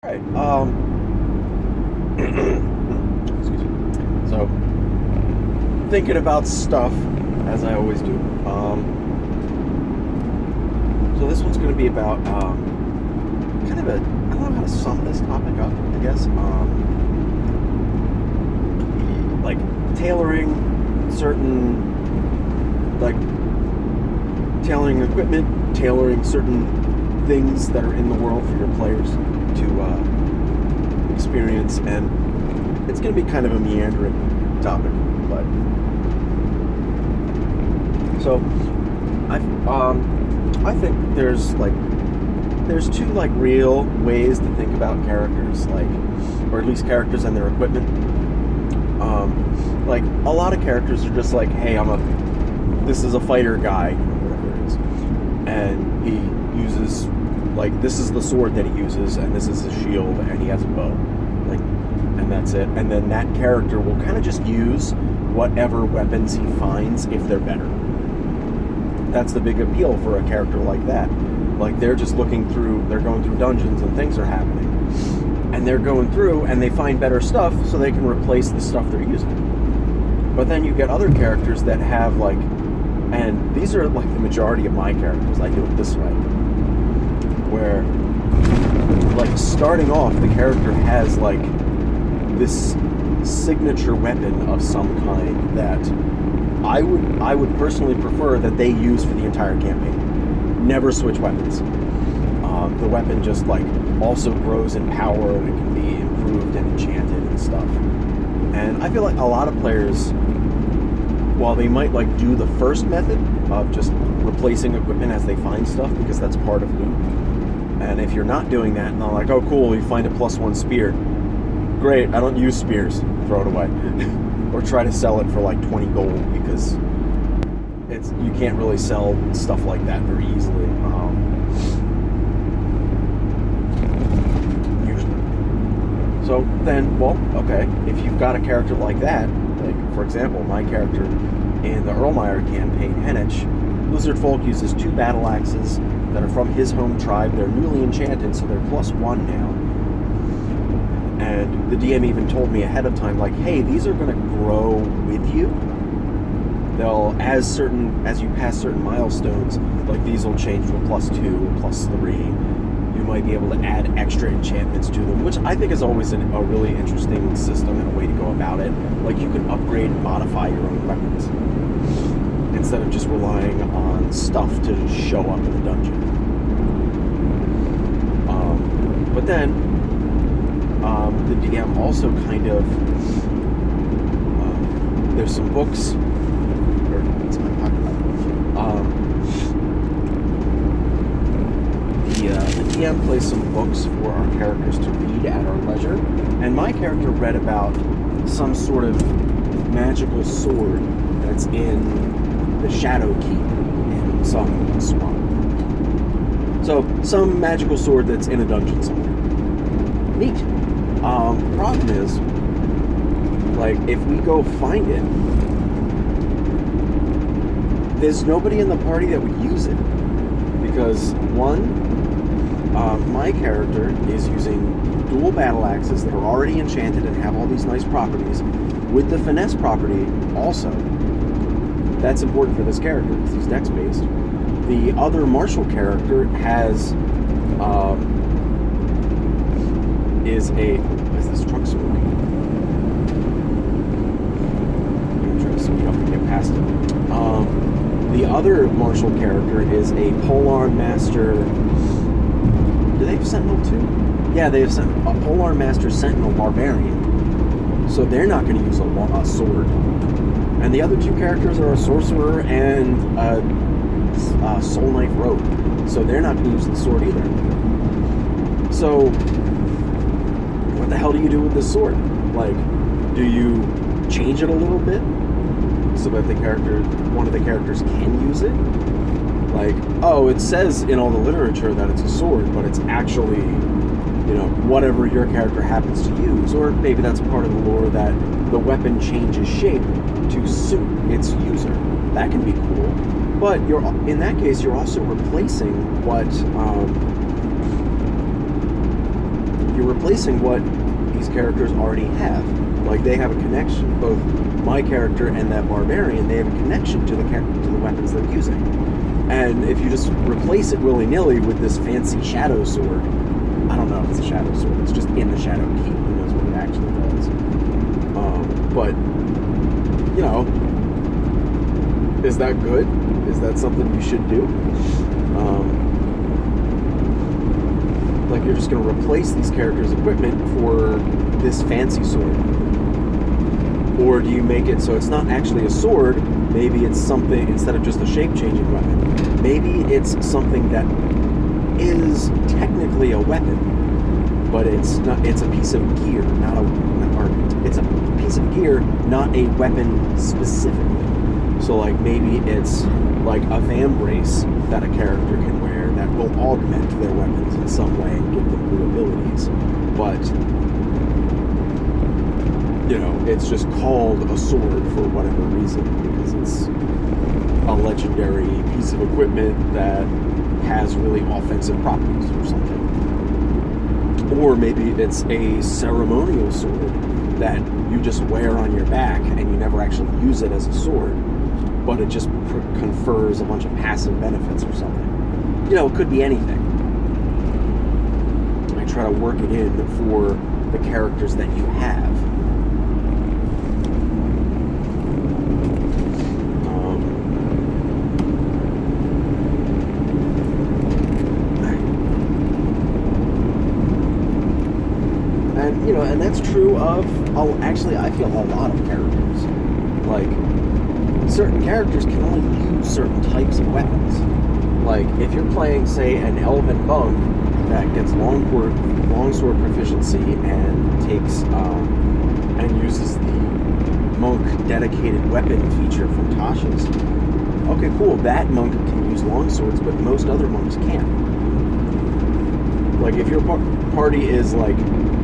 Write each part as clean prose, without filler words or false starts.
Right. Excuse me. So, thinking about stuff as I always do. So this one's going to be about kind of a. I don't know how to sum this topic up. I guess like tailoring certain tailoring equipment, tailoring certain things that are in the world for your players to experience, and it's going to be kind of a meandering topic, but so I think there's two real ways to think about characters, or at least characters and their equipment. A lot of characters are just hey, this is a fighter guy, whatever it is, and he uses this is the sword that he uses, and this is his shield, and he has a bow, and that's it. And then that character will kind of just use whatever weapons he finds if they're better. That's the big appeal for a character like that. They're just going through dungeons and things are happening, and they're going through and they find better stuff so they can replace the stuff they're using. But then you get other characters that have and these are the majority of my characters. I do it this way, where starting off the character has this signature weapon of some kind that I would personally prefer that they use for the entire campaign. Never switch weapons. The weapon just also grows in power, and it can be improved and enchanted and stuff. And I feel like a lot of players, while they might do the first method of just replacing equipment as they find stuff, because that's part of loot. And if you're not doing that, and they're oh cool, you find a +1 spear. Great, I don't use spears. Throw it away. Or try to sell it for 20 gold, because you can't really sell stuff like that very easily. Usually. So then, well, okay, if you've got a character like that, for example, my character in the Erlmeyer campaign, Henich, Lizard Folk uses 2 battle axes that are from his home tribe. They're newly enchanted, so they're +1 now. And the DM even told me ahead of time, hey, these are going to grow with you. They'll, as you pass certain milestones, these will change to a +2 or +3. You might be able to add extra enchantments to them, which I think is always a really interesting system and a way to go about it. You can upgrade and modify your own weapons, instead of just relying on stuff to show up in the dungeon. But then, the DM also kind of, there's some books, or what's am I talking about? The DM plays some books for our characters to read at our leisure, and my character read about some sort of magical sword that's in the Shadow Keep in some swamp. So, some magical sword that's in a dungeon somewhere. Neat. The problem is, if we go find it, there's nobody in the party that would use it. Because, one, my character is using dual battle axes that are already enchanted and have all these nice properties, with the finesse property also. That's important for this character because he's dex-based. The other martial character has is this truck smoking? I'm trying to speed up and get past it. The other martial character is a Polearm Master. Do they have Sentinel too? Yeah, they have a Polearm Master Sentinel Barbarian. So they're not going to use a sword. And the other 2 characters are a Sorcerer and a Soul Knight Rogue. So they're not going to use the sword either. So, what the hell do you do with this sword? Do you change it a little bit so that one of the characters can use it? It says in all the literature that it's a sword, but it's actually, whatever your character happens to use. Or maybe that's part of the lore that the weapon changes shape to suit its user. That can be cool. But in that case, you're also replacing what replacing what these characters already have. Like, they have a connection, both my character and that barbarian, they have a connection to the weapons they're using. And if you just replace it willy-nilly with this fancy shadow sword, I don't know if it's a shadow sword, it's just in the shadow keep, who knows what it actually does. But, you know, is that good? Is that something you should do? Like, you're just going to replace these characters' equipment for this fancy sword? Or do you make it so it's not actually a sword? Maybe it's something, instead of just a shape-changing weapon, maybe it's something that is technically a weapon, but it's not. It's a piece of gear, it's a piece of gear, not a weapon specifically. So, like, maybe it's like a vambrace that a character can wear that will augment their weapons in some way and give them new abilities. But, you know, it's just called a sword for whatever reason, because it's a legendary piece of equipment that has really offensive properties or something. Or maybe it's a ceremonial sword that you just wear on your back and you never actually use it as a sword, but it just confers a bunch of passive benefits or something. You know, it could be anything. I try to work it in for the characters that you have. And, you know, and that's true of, actually, I feel a lot of characters. Like, certain characters can only use certain types of weapons. Like, if you're playing, say, an elven monk that gets longsword proficiency and takes, and uses the monk dedicated weapon feature from Tasha's, okay, cool, that monk can use longswords, but most other monks can't. Like, if your party is, like,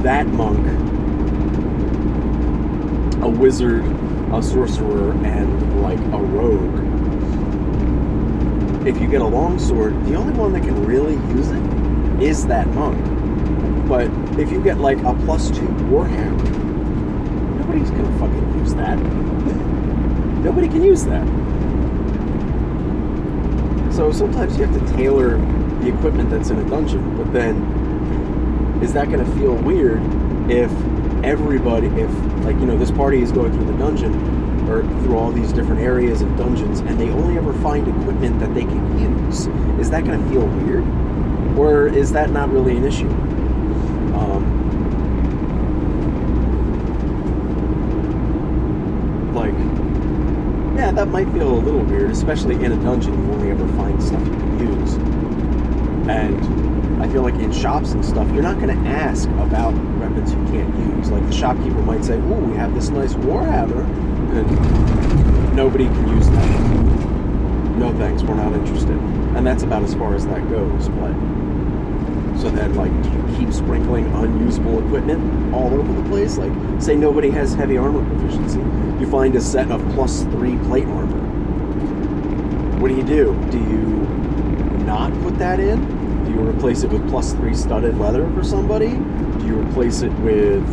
that monk, a wizard, a sorcerer, and like a rogue, if you get a longsword, the only one that can really use it is that monk. But if you get like a +2 warhammer, nobody's gonna fucking use that. Nobody can use that. So sometimes you have to tailor the equipment that's in a dungeon, but then is that going to feel weird if everybody, like, you know, this party is going through the dungeon, or through all these different areas and dungeons, and they only ever find equipment that they can use? Is that going to feel weird? Or is that not really an issue? Like, yeah, that might feel a little weird, especially in a dungeon. You only ever find stuff you can use. And I feel like in shops and stuff, you're not going to ask about weapons you can't use. Like, the shopkeeper might say, ooh, we have this nice warhammer, and nobody can use that. No thanks, we're not interested. And that's about as far as that goes. But so then, like, do you keep sprinkling unusable equipment all over the place? Like, say nobody has heavy armor proficiency. You find a set of +3 plate armor. What do? Do you not put that in? Do you replace it with +3 studded leather for somebody? Do you replace it with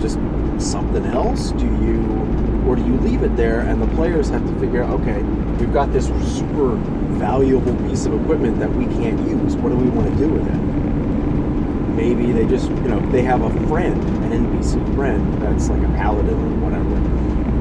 just something else? Or do you leave it there and the players have to figure out, okay, we've got this super valuable piece of equipment that we can't use. What do we want to do with it? Maybe they just, you know, they have a friend, an NPC friend that's like a paladin or whatever,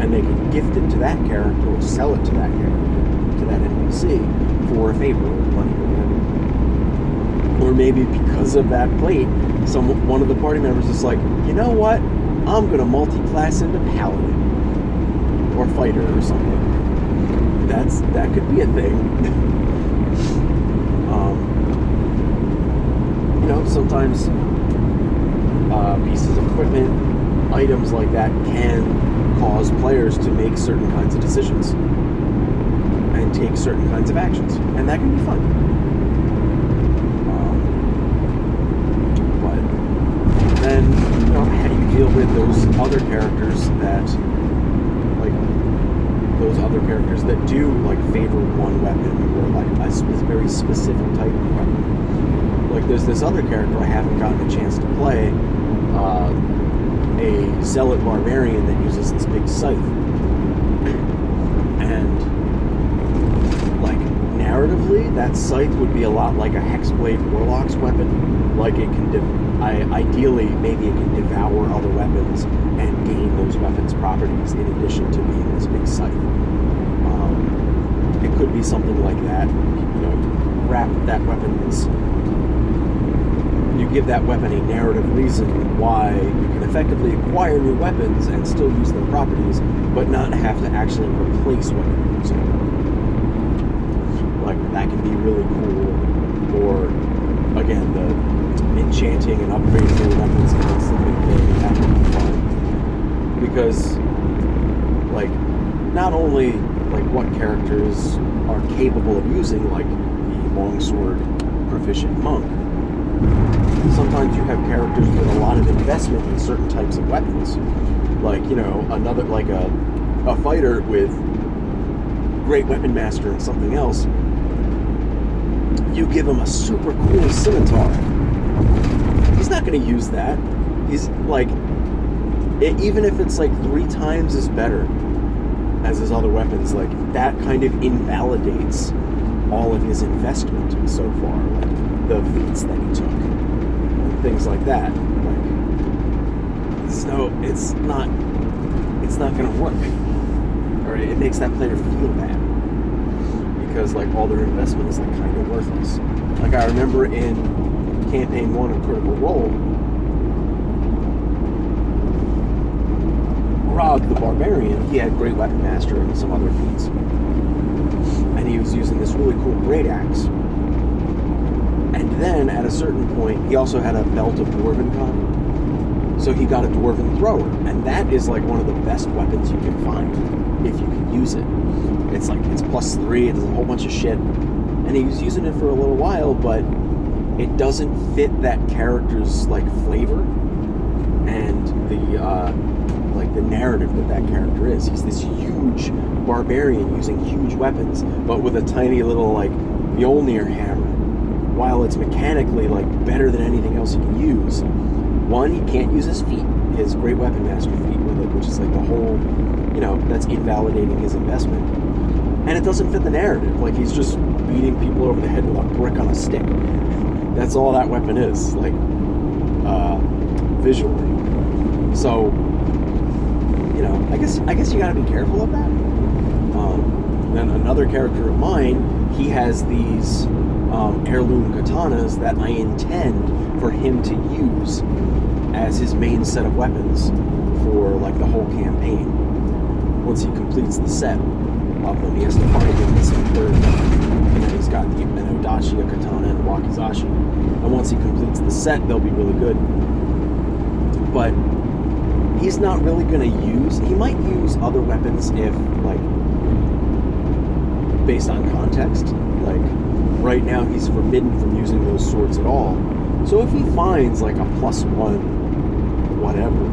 and they can gift it to that character or sell it to that character, to that NPC, for a favor or money or whatever. Or maybe because of that plate, one of the party members is like, you know what? I'm gonna multi-class into paladin or fighter or something. That could be a thing. You know, sometimes pieces of equipment, items like that can cause players to make certain kinds of decisions and take certain kinds of actions, and that can be fun. But then, you know, how do you deal with those other characters that do like favor one weapon or like a very specific type of weapon? Like, there's this other character I haven't gotten a chance to play, a zealot barbarian that uses this big scythe. And, like, narratively, that scythe would be a lot like a Hexblade Warlock's weapon. Like, it can, ideally, maybe it can devour other weapons and gain those weapons' properties in addition to being this big scythe. It could be something like that. You know, wrap that weapon's... You give that weapon a narrative reason why you can effectively acquire new weapons and still use their properties, but not have to actually replace what you're using. Like, that can be really cool. Or, again, the enchanting and upgrading your weapons constantly, that can be fun. Because, like, not only, like, what characters are capable of using, like the longsword proficient monk, sometimes you have characters with a lot of investment in certain types of weapons. Like, you know, another, like a fighter with great weapon master and something else, you give him a super cool scimitar. He's not going to use that. He's like, even if it's like 3 times as better as his other weapons, like, that kind of invalidates all of his investment so far, like the feats that he took. Things like that. Like, so it's not going to work, or it makes that player feel bad because, like, all their investment is, like, kind of worthless. Like, I remember in campaign 1 of Critical Role, Grog the Barbarian, he had great weapon master and some other feats, and he was using this really cool great axe. And then, at a certain point, he also had a belt of Dwarven Con. So he got a Dwarven Thrower. And that is, like, one of the best weapons you can find, if you can use it. It's, like, it's +3, it does a whole bunch of shit. And he was using it for a little while, but it doesn't fit that character's, like, flavor and the, like, the narrative that character is. He's this huge barbarian using huge weapons, but with a tiny little, like, Mjolnir hammer. While it's mechanically, like, better than anything else he can use, one, he can't use his feat, his great weapon master feat with it, which is like the whole, you know, that's invalidating his investment. And it doesn't fit the narrative. Like, he's just beating people over the head with a brick on a stick. That's all that weapon is, like, visually. So, you know, I guess you gotta be careful of that. Then another character of mine, he has these heirloom katanas that I intend for him to use as his main set of weapons for, like, the whole campaign. Once he completes the set of them, he has to find the missing third one. And then he's got an Odachi, a katana, and a wakizashi. And once he completes the set, they'll be really good. But he's not really going to use... He might use other weapons if, like, based on context. Like, right now he's forbidden from using those swords at all. So if he finds, like, a +1 whatever,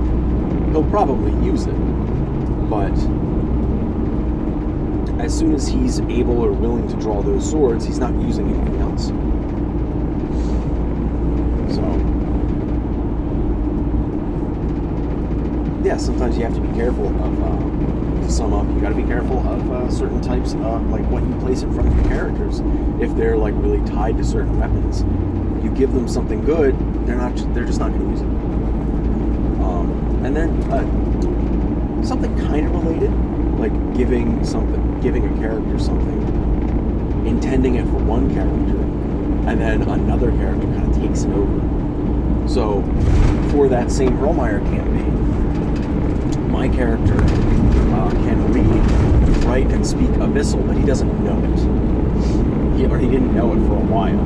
he'll probably use it. But as soon as he's able or willing to draw those swords, he's not using anything else. So, yeah, sometimes you have to be careful of, to sum up, you gotta be careful of certain types of, like, what you place in front of your characters. If they're, like, really tied to certain weapons, you give them something good, they're just not gonna use it. And then, something kind of related, like giving a character something, intending it for one character, and then another character kind of takes it over. So, for that same Rollmeyer campaign, my character can read, write, and speak Abyssal, but he doesn't know it. He didn't know it for a while.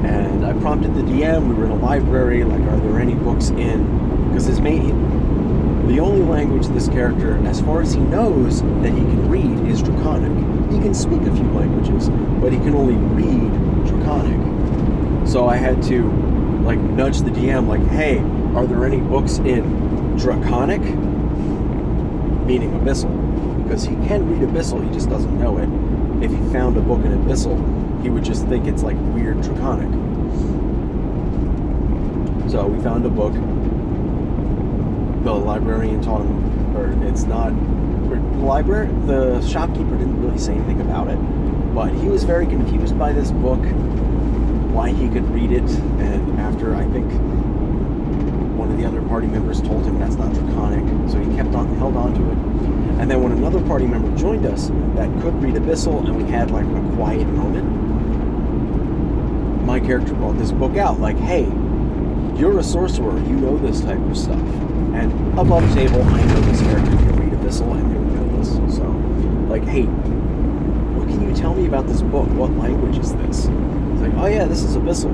And I prompted the DM, we were in a library, like, are there any books in... Because the only language this character, as far as he knows, that he can read is Draconic. He can speak a few languages, but he can only read Draconic. So I had to, like, nudge the DM, like, hey, are there any books in Draconic? Meaning Abyssal. Because he can read Abyssal, he just doesn't know it. If he found a book in Abyssal, he would just think it's, like, weird Draconic. So we found a book. The librarian taught him, or it's not, the shopkeeper didn't really say anything about it, but he was very confused by this book, why he could read it, and after, I think, one of the other party members told him that's not draconic, so he held on to it. And then when another party member joined us that could read Abyssal, and we had like a quiet moment, my character brought this book out, like, hey, you're a sorcerer, you know this type of stuff. And above table, I know this character can read Abyssal, and they would know this. So, like, hey, what can you tell me about this book? What language is this? It's like, oh yeah, this is Abyssal.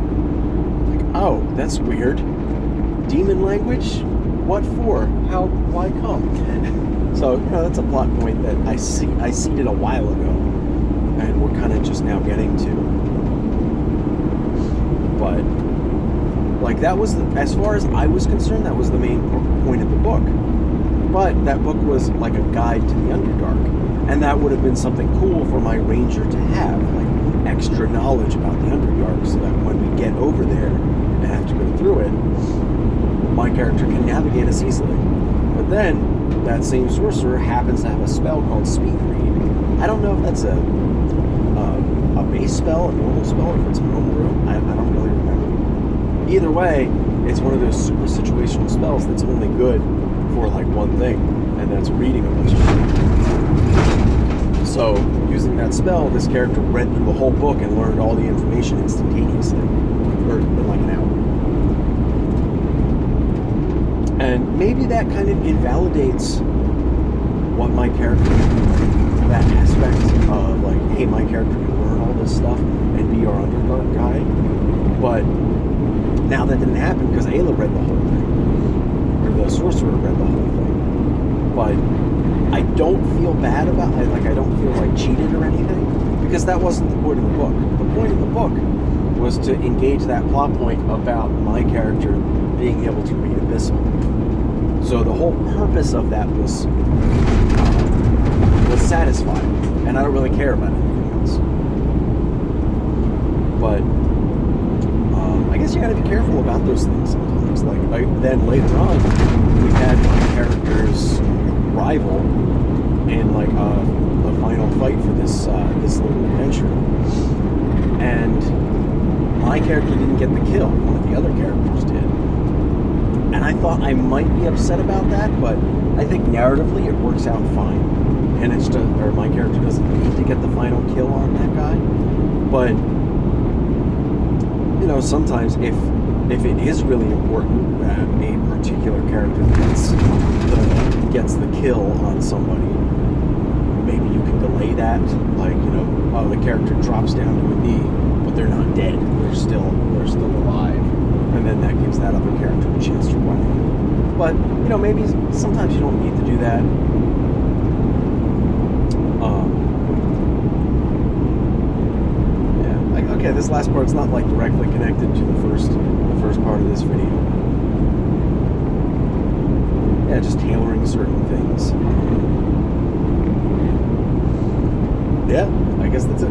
Like, oh, that's weird. Demon language? What for? How? Why come? So, that's a plot point that I seeded a while ago, and we're kind of just now getting to. But, like, that was, as far as I was concerned, that was the main point of the book. But that book was like a guide to the Underdark, and that would have been something cool for my ranger to have, like, extra knowledge about the Underdark, so that when we get over there and have to go through it, my character can navigate us easily. But then, that same sorcerer happens to have a spell called Speed Read. I don't know if that's a base spell, a normal spell, or if it's a homebrew. I don't really remember. Either way, it's one of those super situational spells that's only good for like one thing, and that's reading a bunch of things. So, using that spell, this character read through the whole book and learned all the information instantaneously, or in like an hour. And maybe that kind of invalidates what my character, that aspect of like, hey, my character can learn all this stuff and be our Underdark guy. But now that didn't happen because Ayla read the whole thing, or the sorcerer read the whole thing. But I don't feel bad about it. Like, I don't feel like cheated or anything, because that wasn't the point of the book. The point of the book was to engage that plot point about my character being able to read Abyssal. So the whole purpose of that was satisfied, and I don't really care about anything else. But I guess you gotta be careful about those things sometimes. Like, then later on, we had my character's rival in like the final fight for this little adventure, and my character didn't get the kill. One of the other characters did. And I thought I might be upset about that, but I think narratively it works out fine. And it's just, or my character doesn't need to get the final kill on that guy. But, sometimes if it is really important that a particular character gets the kill on somebody, maybe you can delay that. Like, the character drops down to a knee, but they're not dead. They're still alive. And then that gives that other character a chance to run. But, maybe sometimes you don't need to do that. Okay, this last part's not like directly connected to the first part of this video. Yeah, just tailoring certain things. Yeah, I guess that's it.